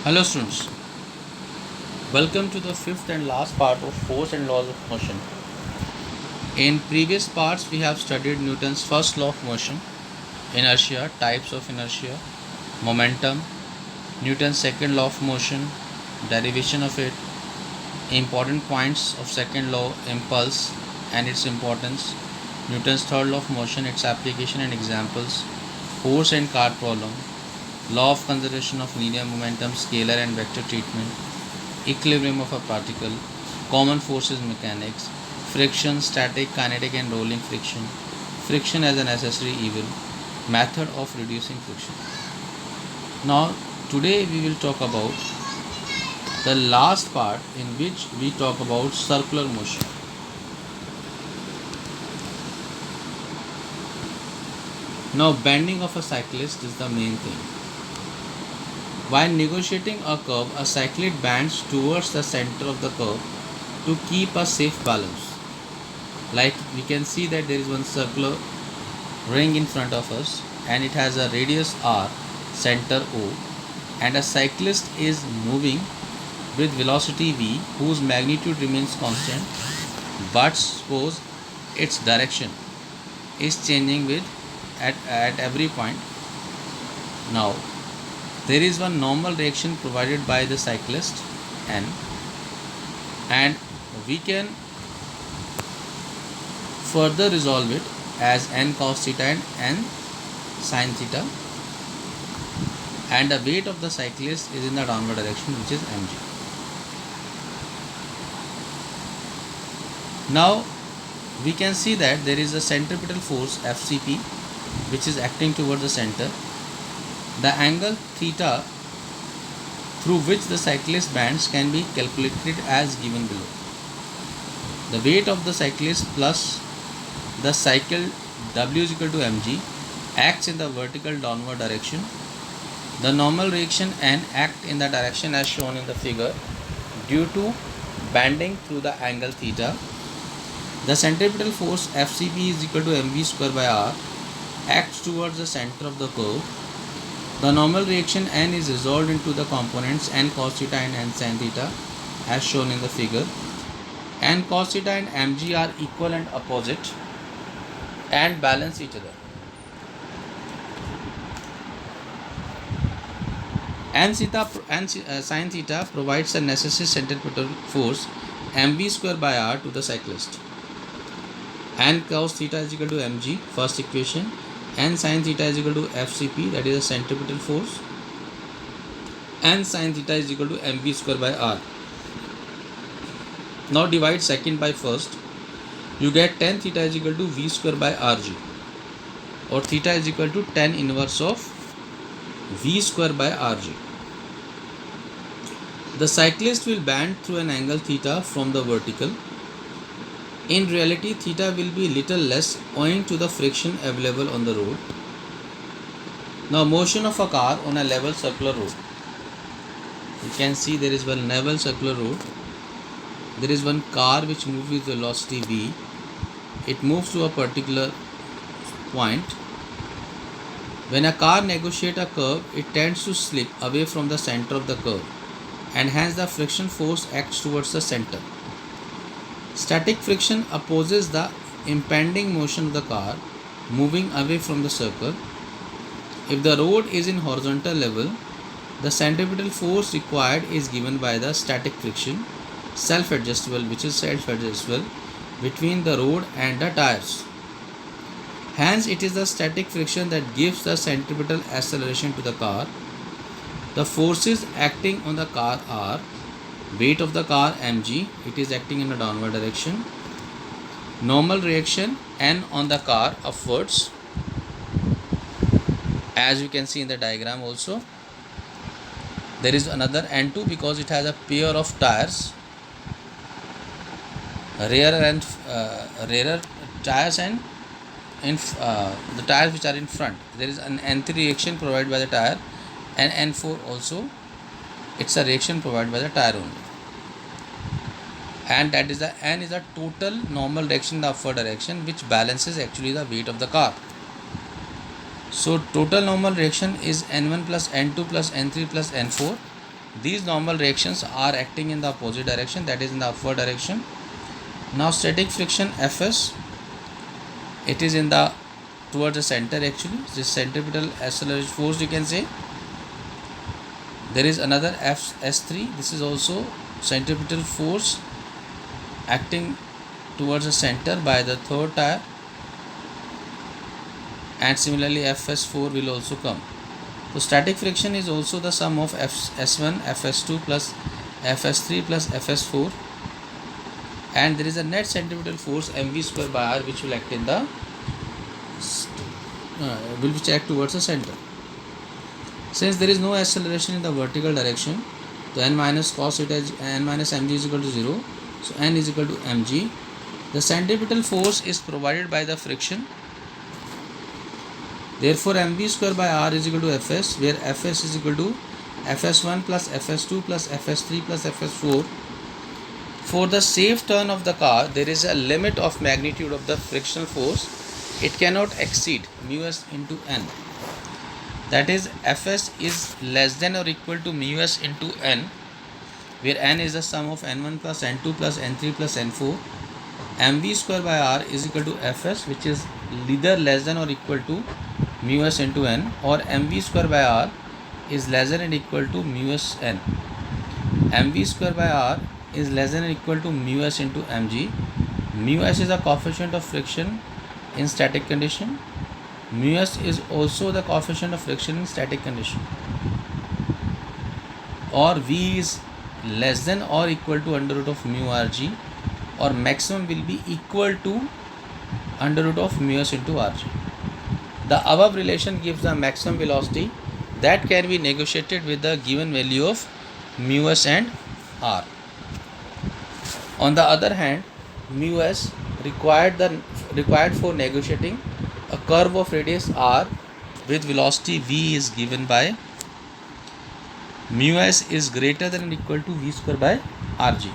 Hello students, welcome to the fifth and last part of force and laws of motion. In previous parts we have studied Newton's first law of motion, inertia, types of inertia, momentum, Newton's second law of motion, derivation of it, important points of second law, impulse and its importance, Newton's third law of motion, its application and examples, force and car problem, law of conservation of linear momentum, scalar and vector treatment, equilibrium of a particle, common forces mechanics, friction, static, kinetic and rolling friction, friction as a necessary evil, method of reducing friction. Now today we will talk about the last part in which we talk about circular motion. Now bending of a cyclist is the main thing. While negotiating a curve, a cyclist bends towards the center of the curve to keep a safe balance. Like we can see that there is one circular ring in front of us and it has a radius r, center O, and a cyclist is moving with velocity v whose magnitude remains constant, but suppose its direction is changing with at every point. Now there is one normal reaction provided by the cyclist n, and we can further resolve it as n cos theta and n sin theta, and the weight of the cyclist is in the downward direction, which is mg. Now we can see that there is a centripetal force FCP which is acting towards the center. The angle theta through which the cyclist bends can be calculated as given below. The weight of the cyclist plus the cycle W is equal to mg acts in the vertical downward direction. The normal reaction n act in the direction as shown in the figure due to bending through the angle theta. The centripetal force FCP is equal to mv square by r acts towards the center of the curve. The normal reaction n is resolved into the components n cos theta and n sin theta as shown in the figure. N cos theta and mg are equal and opposite and balance each other. N sin theta provides a necessary centripetal force mv square by r to the cyclist. N cos theta is equal to mg, first equation. N sin theta is equal to FCP, that is a centripetal force. N sin theta is equal to mv square by r. Now divide second by first. You get tan theta is equal to v square by rg, or theta is equal to tan inverse of v square by rg. The cyclist will bend through an angle theta from the vertical. In reality, theta will be little less owing to the friction available on the road. Now motion of a car on a level circular road. You can see there is one level circular road. There is one car which moves with velocity v. It moves to a particular point. When a car negotiates a curve, it tends to slip away from the center of the curve, and hence the friction force acts towards the center. Static friction opposes the impending motion of the car moving away from the circle. If the road is in horizontal level, the centripetal force required is given by the static friction, self-adjustable, between the road and the tires. Hence, it is the static friction that gives the centripetal acceleration to the car. The forces acting on the car are weight of the car mg, it is acting in a downward direction. Normal reaction n on the car upwards, as you can see in the diagram also. There is another n2 because it has a pair of tires, rarer tires, and the tires which are in front. There is an n3 reaction provided by the tire, and n4 also, it's a reaction provided by the tire only. And that is the n is a total normal reaction in the upward direction, which balances actually the weight of the car. So total normal reaction is n1 plus n2 plus n3 plus n4. these normal reactions are acting in the opposite direction, that is in the upward direction. Now static friction Fs, it is in the towards the center actually, this centripetal acceleration force you can say. There is another S3, this is also centripetal force acting towards the center by the third tire, and similarly Fs4 will also come. So static friction is also the sum of S1, Fs2 plus Fs3 plus Fs4, and there is a net centripetal force mv square by r which will act in the which act towards the center. Since there is no acceleration in the vertical direction, so n minus cos theta is n minus mg is equal to 0. So n is equal to mg. The centripetal force is provided by the friction. Therefore, mv square by r is equal to fs, where fs is equal to fs1 plus fs2 plus fs3 plus fs4. For the safe turn of the car, there is a limit of magnitude of the frictional force. It cannot exceed mu s into n. That is, fs is less than or equal to mu s into n, where n is the sum of n1 plus n2 plus n3 plus n4. mv square by r is equal to fs, which is either less than or equal to mu s into n, or mv square by r is less than or equal to mu s n. mv square by r is less than or equal to mu s into mg. Mu s is a coefficient of friction in static condition. Mu s is also the coefficient of friction in static condition. Or v is less than or equal to under root of mu rg, or maximum will be equal to under root of mu s into rg. The above relation gives the maximum velocity that can be negotiated with the given value of mu s and r. On the other hand, mu s required for negotiating a curve of radius r with velocity v is given by mu s is greater than or equal to v square by rg.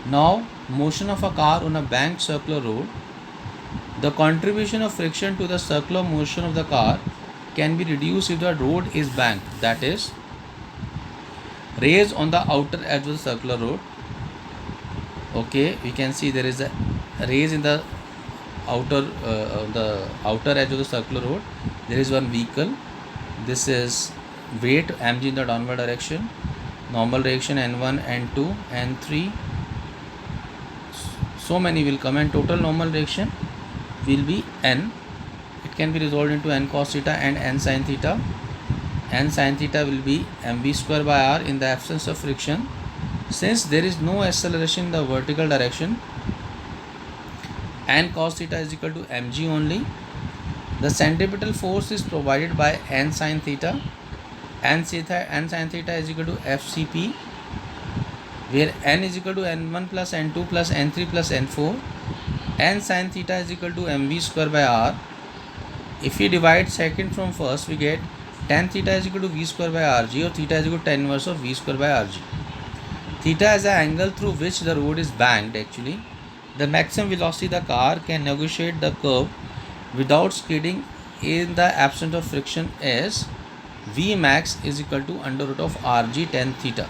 Now, motion of a car on a banked circular road. The contribution of friction to the circular motion of the car can be reduced if the road is banked, that is, raised on the outer edge of the circular road. Okay, we can see there is a raise in the outer edge of the circular road. There is one vehicle. This is weight mg in the downward direction. Normal reaction n1, n2, n3. So many will come, and total normal reaction will be n. It can be resolved into n cos theta and n sin theta. N sin theta will be mv square by r in the absence of friction. Since there is no acceleration in the vertical direction, n cos theta is equal to mg only. The centripetal force is provided by n sin theta. N sin theta is equal to fcp, where n is equal to n1 plus n2 plus n3 plus n4. N sin theta is equal to mv square by r. If we divide second from first, we get tan theta is equal to v square by rg, or theta is equal to tan inverse of v square by rg. Theta is the angle through which the road is banked actually. The maximum velocity the car can negotiate the curve without skidding in the absence of friction is v max is equal to under root of rg tan theta.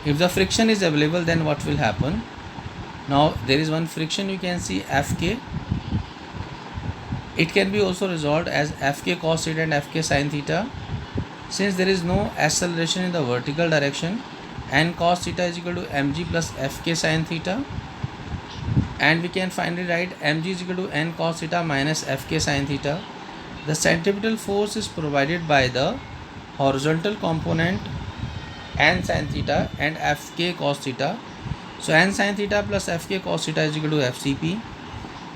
If the friction is available, then what will happen? Now there is one friction, you can see fk. It can be also resolved as fk cos theta and fk sin theta. Since there is no acceleration in the vertical direction, n cos theta is equal to mg plus fk sin theta, and we can finally write mg is equal to n cos theta minus fk sin theta. The centripetal force is provided by the horizontal component n sin theta and fk cos theta. So n sin theta plus fk cos theta is equal to fcp.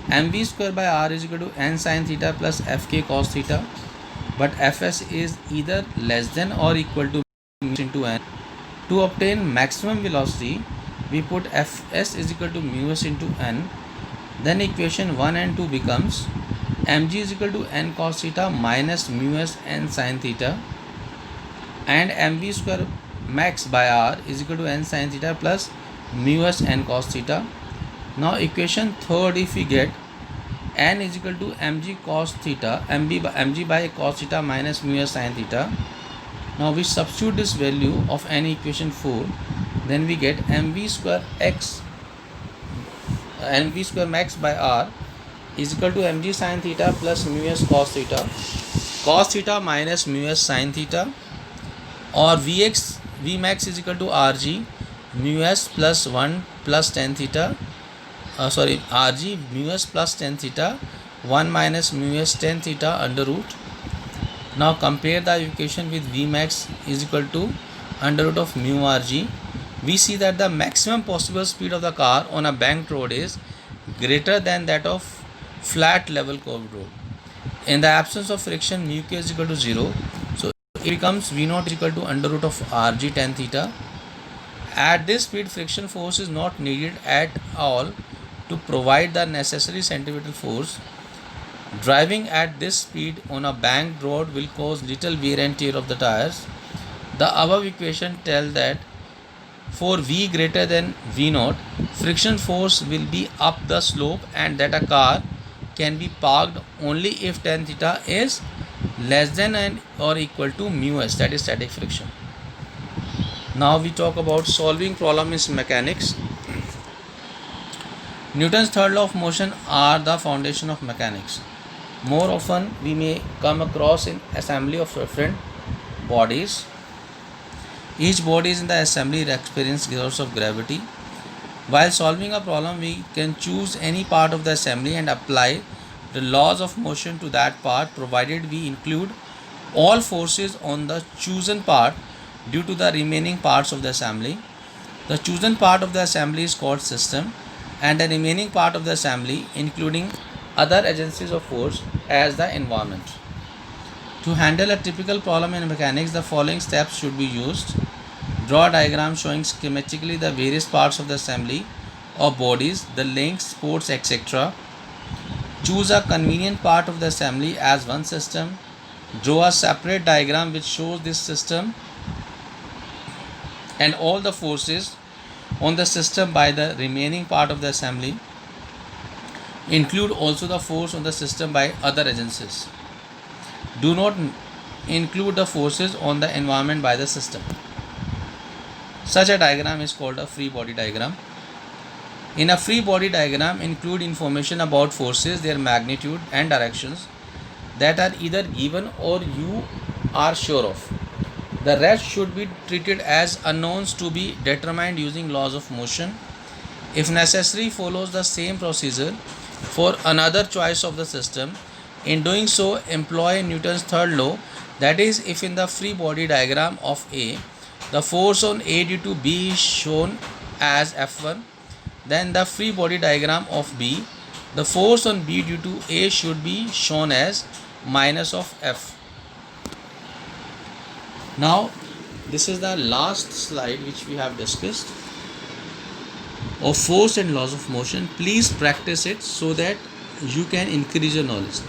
mv square by r is equal to n sin theta plus fk cos theta, but fs is either less than or equal to mu into n. To obtain maximum velocity, we put fs is equal to mu s into n. Then equation 1 and 2 becomes mg is equal to n cos theta minus mu s n sin theta, and mv square max by r is equal to n sin theta plus mu s n cos theta. Now equation third, if we get n is equal to mg cos theta, mg by cos theta minus mu s sin theta, Now we substitute this value of n equation 4, then we get mv square max by r is equal to mg sin theta plus mu s cos theta minus mu s sin theta, or Vmax is equal to Rg mu s plus 1 plus tan theta, Rg mu s plus tan theta 1 minus mu s tan theta under root. Now compare the equation with Vmax is equal to under root of mu Rg. We see that the maximum possible speed of the car on a banked road is greater than that of flat level curved road. In the absence of friction, mu k is equal to 0. So it becomes V0 is equal to under root of Rg tan theta. At this speed, friction force is not needed at all to provide the necessary centripetal force. Driving at this speed on a banked road will cause little wear and tear of the tires. The above equation tells that for V greater than V0, friction force will be up the slope and that a car can be parked only if tan theta is less than and or equal to mu s, that is static friction. Now we talk about solving problems in mechanics. Newton's third law of motion are the foundation of mechanics. More often we may come across in assembly of different bodies. Each body is in the assembly experience laws of gravity. While solving a problem, we can choose any part of the assembly and apply the laws of motion to that part, provided we include all forces on the chosen part due to the remaining parts of the assembly. The chosen part of the assembly is called system, and the remaining part of the assembly, including other agencies of force, as the environment. To handle a typical problem in mechanics, the following steps should be used. Draw a diagram showing schematically the various parts of the assembly of bodies, the links, supports, etc. Choose a convenient part of the assembly as one system. Draw a separate diagram which shows this system and all the forces on the system by the remaining part of the assembly. Include also the force on the system by other agencies. Do not include the forces on the environment by the system. Such a diagram is called a free body diagram. In a free body diagram, include information about forces, their magnitude and directions that are either given or you are sure of. The rest should be treated as unknowns to be determined using laws of motion. If necessary, follows the same procedure for another choice of the system. In doing so, employ Newton's third law, that is, if in the free body diagram of A, the force on A due to B is shown as F1, then the free body diagram of B, the force on B due to A should be shown as minus of F. Now, this is the last slide which we have discussed of force and laws of motion. Please practice it so that you can increase your knowledge.